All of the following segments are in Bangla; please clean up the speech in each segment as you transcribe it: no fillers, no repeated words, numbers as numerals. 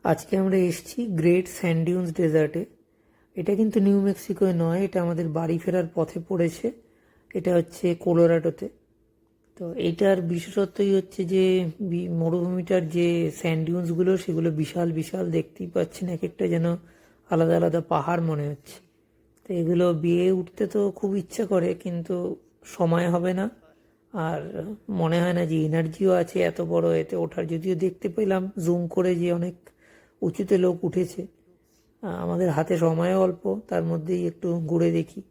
আজকে আমরা এসেছি গ্রেট স্যান্ড ডিউনস ডেজার্টে। এটা কিন্তু নিউ মেক্সিকোয় নয়, এটা আমাদের বাড়ি ফেরার পথে পড়েছে। এটা হচ্ছে কোলোরাডোতে। তো এইটার বিশেষত্বই হচ্ছে যে মরুভূমিটার যে স্যান্ড ডিউনসগুলো সেগুলো বিশাল বিশাল, দেখতেই পাচ্ছেন এক একটা যেন আলাদা আলাদা পাহাড় মনে হচ্ছে। তো এগুলো বিয়ে উঠতে তো খুব ইচ্ছা করে, কিন্তু সময় হবে না, আর মনে হয় না যে এনার্জিও আছে এত বড় এতে ওঠার। যদিও দেখতে পেলাম জুম করে যে অনেক উঁচুতে লোক উঠেছে। আমাদের হাতে সময় অল্প, তার মধ্যেই একটু ঘুরে দেখি।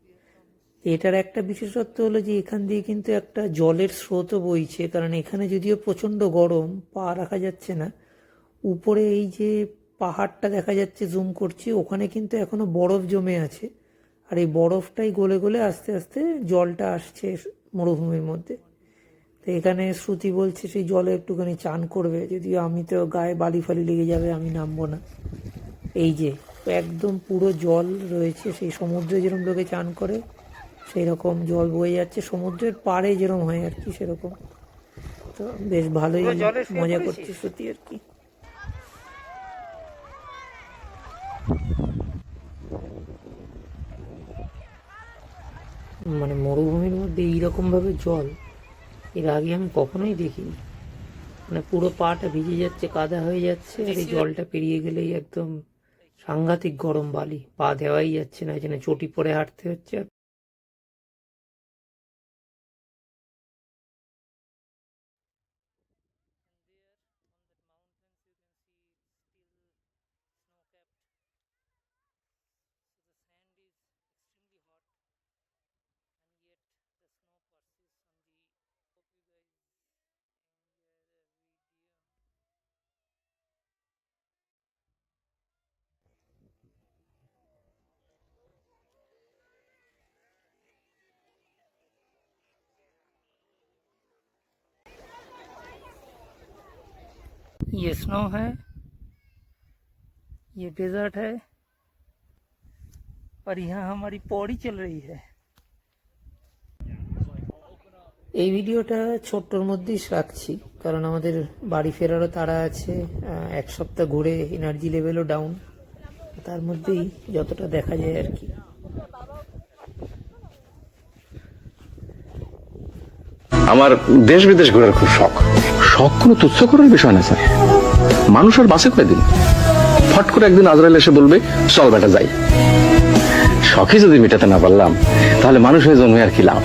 এটার একটা বিশেষত্ব হলো যে এখান দিয়ে কিন্তু একটা জলের স্রোতও বইছে, কারণ এখানে যদিও প্রচণ্ড গরম, পা রাখা যাচ্ছে না। উপরে এই যে পাহাড়টা দেখা যাচ্ছে, জুম করছি, ওখানে কিন্তু এখনো বরফ জমে আছে, আর এই বরফটাই গলে গলে আস্তে আস্তে জলটা আসছে মরুভূমির মধ্যে। তো এখানে শ্রুতি বলছে সেই জলে একটুখানি চান করবে, যদিও আমি তো গায়ে বালি ফালি লেগে যাবে, আমি নামবো না। এই যে একদম পুরো জল রয়েছে, সেই সমুদ্রে যেরকম লোকে চান করে সেই রকম জল বয়ে যাচ্ছে, সমুদ্রের পাড়ে যেরকম হয় আর কি সেরকম। তো বেশ ভালোই মজা করছে শ্রুতি আর কি। মানে মরুভূমির মধ্যে এইরকম ভাবে জল এর আগে আমি কখনোই দেখিনি। মানে পুরো পাটা ভিজে যাচ্ছে, কাদা হয়ে যাচ্ছে, আর এই জলটা পেরিয়ে গেলেই একদম সাংঘাতিক গরম বালি, পা দেওয়াই যাচ্ছে না, যেন চটি পরে হাঁটতে হচ্ছে। ये स्नो है, ये डेजर्ट है, और यहाँ हमारी पौड़ी चल रही है। এই ভিডিওটা ছোট্টর মধ্যেই রাখছি, কারণ আমাদের বাড়ি ফেরারও তাড়া আছে। এক সপ্তাহ ঘুরে এনার্জি লেভেলও ডাউন, তার মধ্যেই যতটা দেখা যায় আর কি। আমার দেশ বিদেশ ঘোরার খুব শখ। শখ কোনো তুচ্ছ করার বিষয় না স্যার। মানুষ আর বাঁচে কয়দিন? ফট করে একদিন আজরাইল এসে বলবে চল বেটা যাই। শখই যদি মেটাতে না পারলাম, তাহলে মানুষ হয়ে জন্মে আর কি লাভ?